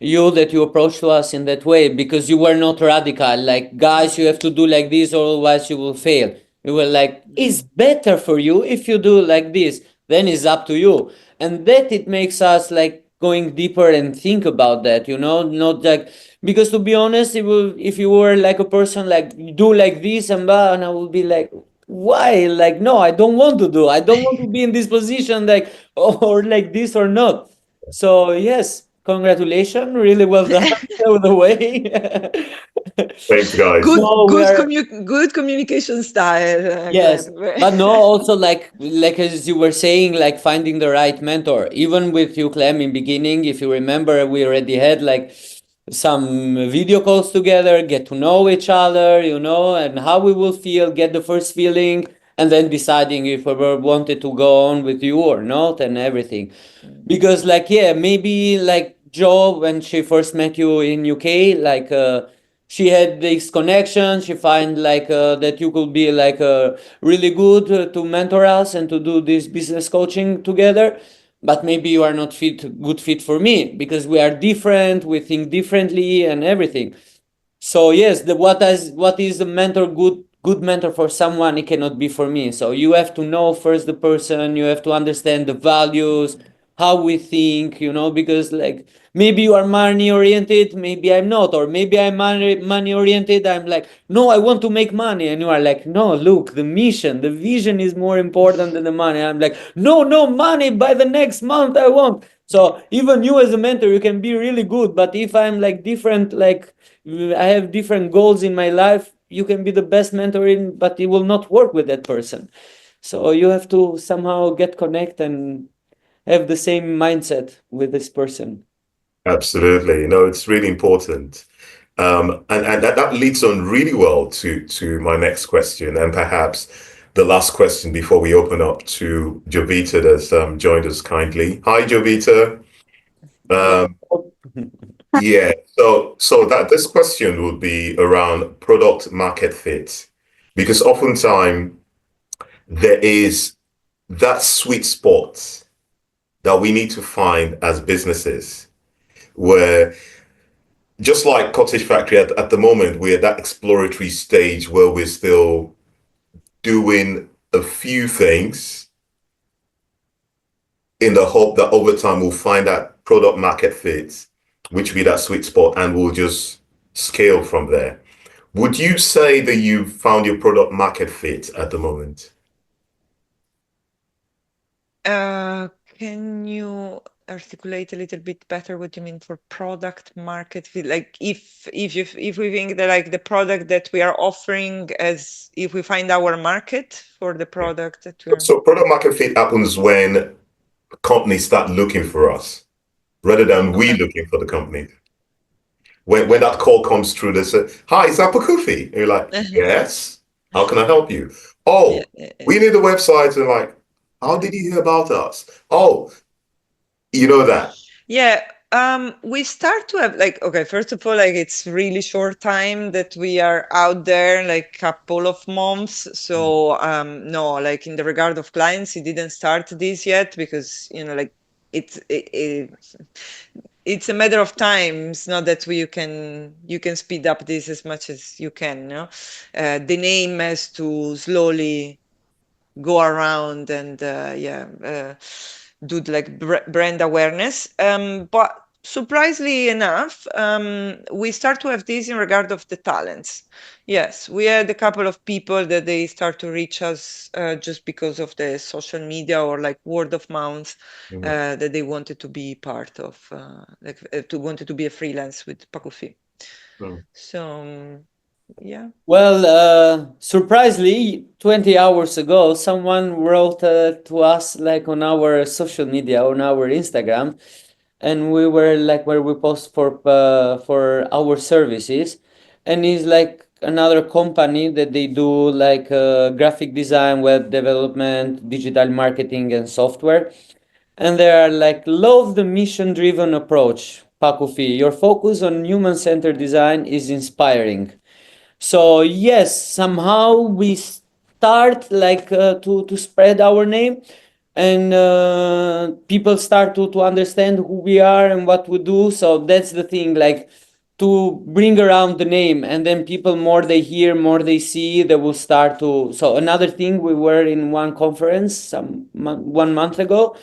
you, that you approached to us in that way, because you were not radical. Like, guys, you have to do like this, or otherwise you will fail. You were like, it's better for you if you do like this. Then it's up to you, and that it makes us like going deeper and think about that. Not like, because to be honest, if you were like a person like do like this and blah, and I would be like, why? Like, no, I don't want to do. I don't want to be in this position, like, or like this or not. So yes, congratulations, really well done all the way. Thanks, guys. Good, No, we good, are. good communication style, Yes, Clem. but no, also like as you were saying, like finding the right mentor. Even with you, Clem, in beginning, if you remember, we already had like some video calls together, get to know each other, and how we will feel, get the first feeling, and then deciding if we were wanted to go on with you or not, and everything. Because like, yeah, maybe like Jo, when she first met you in UK, like she had this connection, she find like that you could be like really good to mentor us and to do this business coaching together. But maybe you are not good fit for me, because we are different, we think differently and everything. So yes, what is a mentor, good mentor for someone, it cannot be for me. So you have to know first the person, you have to understand the values, how we think, because like maybe you are money oriented, maybe I'm not, or maybe I'm money oriented, I'm like, no, I want to make money, and you are like, no, look, the mission, the vision is more important than the money. I'm like, no, no, money by the next month I want. So even you as a mentor, you can be really good, but if I'm like different, like I have different goals in my life, you can be the best mentor in, but it will not work with that person. So you have to somehow get connect and have the same mindset with this person. Absolutely. No, it's really important. And that leads on really well to my next question, and perhaps the last question before we open up to Jovita that's joined us kindly. Hi, Jovita. Um, yeah, so that this question would be around product market fit, because oftentimes there is that sweet spot that we need to find as businesses where, just like Cottage Factory at the moment, we're at that exploratory stage where we're still doing a few things in the hope that over time we'll find that product market fit, which will be that sweet spot, and we'll just scale from there. Would you say that you've found your product market fit at the moment? Can you articulate a little bit better what you mean for product market fit? Like if we think that like the product that we are offering, as if we find our market for the Yeah. product that we're So product market fit happens when companies start looking for us rather than we okay. looking for the company. When that call comes through, they say, "Hi, is that Pakufi?" And you're like, "Yes. How can I help you?" Yeah, "Oh, yeah, yeah. we need a website." And like, "How did you hear about us?" "Oh, you know that." Yeah, we start to have like, okay, first of all, like it's really short time that we are out there, like couple of months. Mm, So no, like in the regard of clients, it didn't start this yet because like it's it's a matter of time. It's not that you can speed up this as much as you can, no? The name has to slowly go around and do like brand awareness. But surprisingly enough, we start to have this in regard of the talents. Yes, we had a couple of people that they start to reach us just because of the social media or like word of mouth, mm, that they wanted to be part of, to wanted to be a freelance with Pakufi. mm. So yeah. Well, surprisingly, 20 hours ago, someone wrote to us like on our social media, on our Instagram, and we were like where we post for our services, and it's like another company that they do like graphic design, web development, digital marketing, and software. And they are like, love the mission driven approach, Pakufi. Your focus on human centered design is inspiring. So yes, somehow we start like to spread our name, and people start to understand who we are and what we do. So that's the thing, like to bring around the name, and then people more they hear, more they see, they will start to. So another thing, we were in one conference 1 month ago,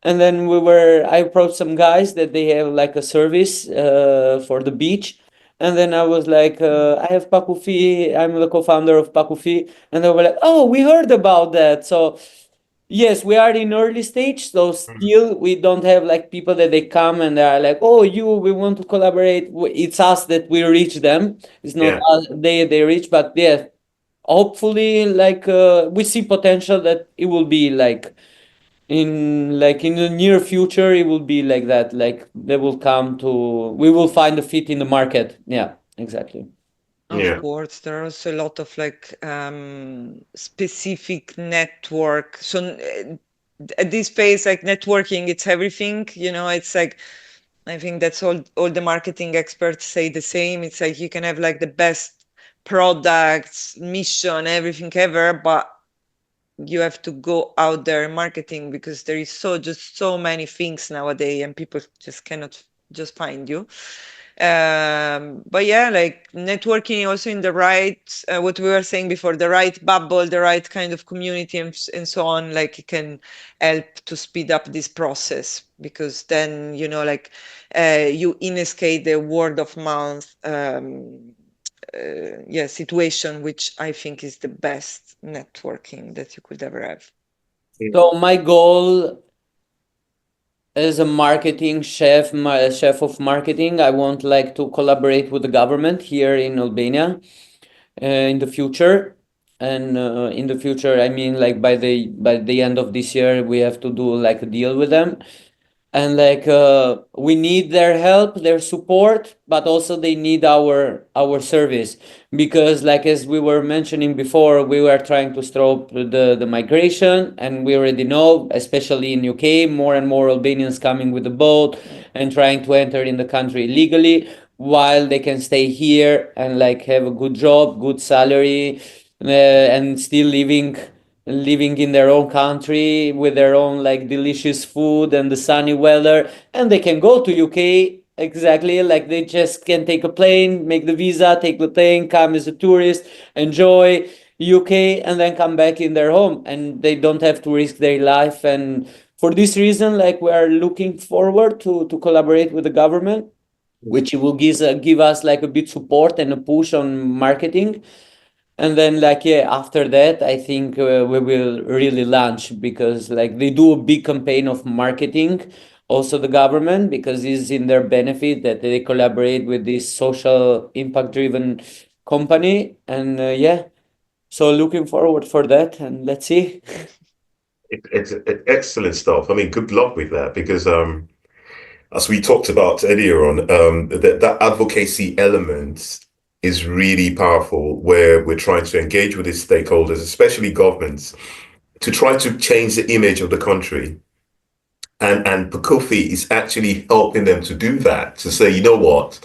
and then I approached some guys that they have like a service for the beach, and then I was like, I have Pakufi, I'm the co-founder of Pakufi, and they were like, oh, we heard about that. So yes, we are in early stage, so Mm. still we don't have like people that they come and they are like, oh, we want to collaborate. It's us that we reach them, it's not Yeah, us, they reach. But yeah, hopefully, like we see potential that it will be in the near future, it will be like that, like they will come to, we will find a fit in the market. Yeah, exactly. Of yeah, course, there are also a lot of like specific network. So at this phase, like networking, it's everything. It's like I think that's all the marketing experts say the same. It's like you can have like the best products, mission, everything ever, but you have to go out there marketing because there is just so many things nowadays, and people just cannot just find you. But yeah, like networking also in the right, what we were saying before, the right bubble, the right kind of community, and so on, like it can help to speed up this process, because then, like you inescalate the word of mouth situation, which I think is the best networking that you could ever have. So my goal as a marketing chef, my chef of marketing, I want like to collaborate with the government here in Albania in the future. And in the future, I mean, like by the end of this year, we have to do like a deal with them, and like we need their help, their support, but also they need our service, because like as we were mentioning before, we were trying to stop the migration, and we already know, especially in UK, more and more Albanians coming with the boat and trying to enter in the country illegally, while they can stay here and like have a good job, good salary, and still living in their own country with their own like delicious food and the sunny weather, and they can go to UK, exactly, like they just can take a plane, make the visa, take the plane, come as a tourist, enjoy UK, and then come back in their home, and they don't have to risk their life. And for this reason, like we are looking forward to collaborate with the government, which will give us like a bit support and a push on marketing. And then like yeah, after that I think we will really launch, because like they do a big campaign of marketing, also the government, because it's in their benefit that they collaborate with this social impact driven company. And yeah, so looking forward for that, and let's see. It's excellent stuff. I mean, good luck with that, because as we talked about earlier on, that advocacy element is really powerful, where we're trying to engage with these stakeholders, especially governments, to try to change the image of the country. And Pakufi is actually helping them to do that, to say, you know what,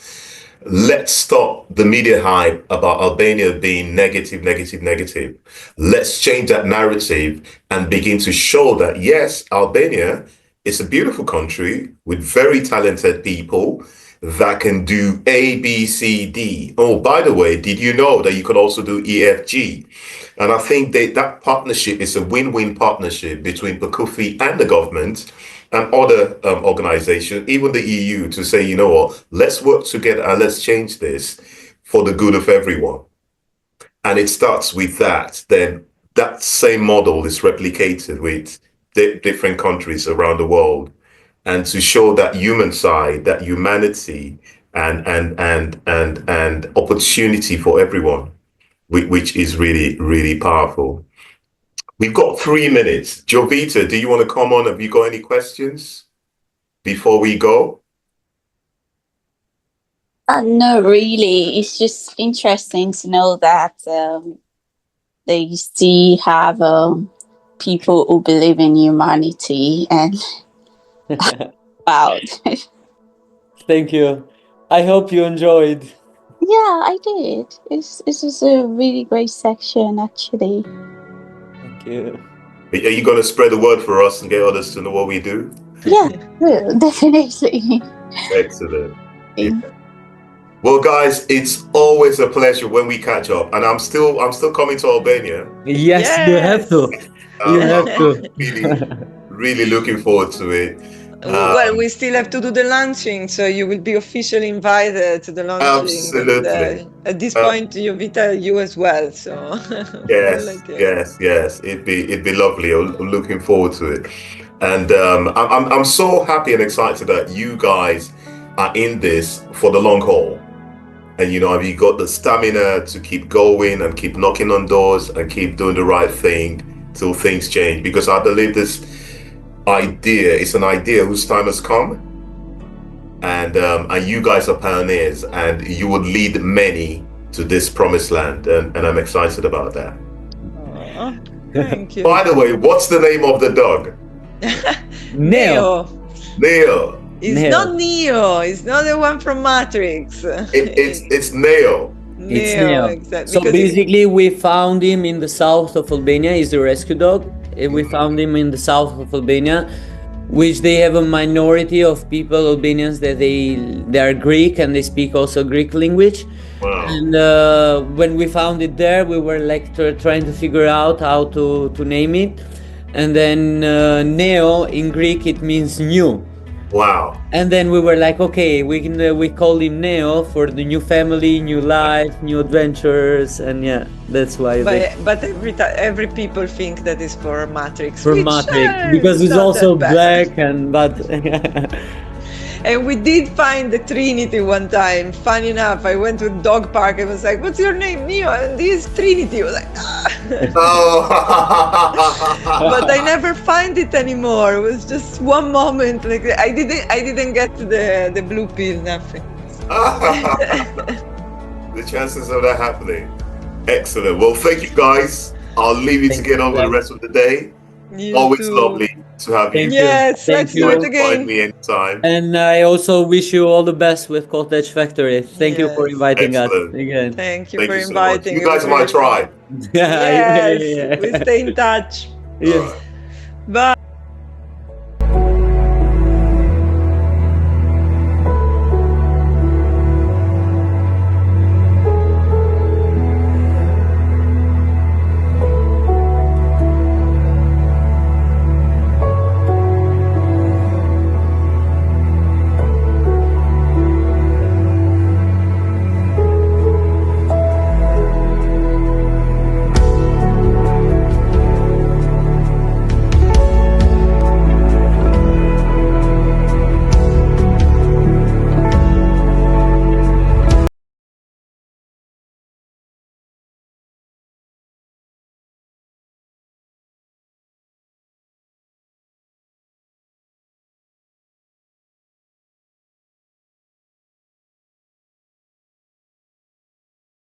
let's stop the media hype about Albania being negative, negative, negative. Let's change that narrative and begin to show that, yes, Albania is a beautiful country with very talented people that can do A, B, C, D. Oh, by the way, did you know that you can also do E, F, G? And I think that partnership is a win-win partnership between Pakufi and the government and other organizations, even the EU, to say, you know what, let's work together and let's change this for the good of everyone. And it starts with that. Then that same model is replicated with different countries around the world, and to show that human side, that humanity, and opportunity for everyone, which is really, really powerful. We've got 3 minutes. Jovita, do you want to come on? Have you got any questions before we go? No, really. It's just interesting to know that they still have people who believe in humanity and wow. Thank you. I hope you enjoyed. Yeah, I did. This is a really great section, actually. Thank you. Are you going to spread the word for us and get others to know what we do? Yeah, well, definitely. Excellent. Yeah. Well, guys, it's always a pleasure when we catch up, and I'm still coming to Albania. Yes, you have to. You have to. Really, really looking forward to it. Well, we still have to do the launching, so you will be officially invited to the launching. Absolutely. And, at this point, Jovita, you as well. So yes, yes. It'd be lovely. I'm looking forward to it, and I'm so happy and excited that you guys are in this for the long haul. And have you got the stamina to keep going and keep knocking on doors and keep doing the right thing till things change? Because I believe this idea is an idea whose time has come, and you guys are pioneers, and you would lead many to this promised land, and I'm excited about that. Thank you. By the way, what's the name of the dog? Neo. It's Neo. not Neo. It's not the one from Matrix. It's Neo. It's Neo. Exactly. So basically, we found him in the south of Albania. He's a rescue dog. We found him in the south of Albania, which they have a minority of people, Albanians, that they are Greek and they speak also Greek language. Wow. And when we found it there, we were like trying to figure out how to name it. And then Neo in Greek, it means new. Wow. And then we were like, okay, we call him Neo for the new family, new life, new adventures, and yeah, that's why But every people think that is for Matrix. for which, Matrix, because it's not also that bad. black and but And we did find the Trinity one time. Funny enough, I went to a dog park and was like, "What's your name, Neo?" And this is Trinity. I was like, "Ah." Oh. But I never find it anymore. It was just one moment. Like I didn't get the blue pill. Nothing. The chances of that happening. Excellent. Well, thank you guys. I'll leave you to get on with the rest of the day. You Always too. lovely to have you. Thank you. Yes, Thank let's you. do it Find again. me anytime. and I also wish you all the best with Cottage Factory. Thank you for Yes. inviting Excellent. us again. Thank you Thank for you so much. inviting. You It guys was are my really fun. tribe. Yeah, Yes, yeah. we stay in touch. Yes. All right. Bye.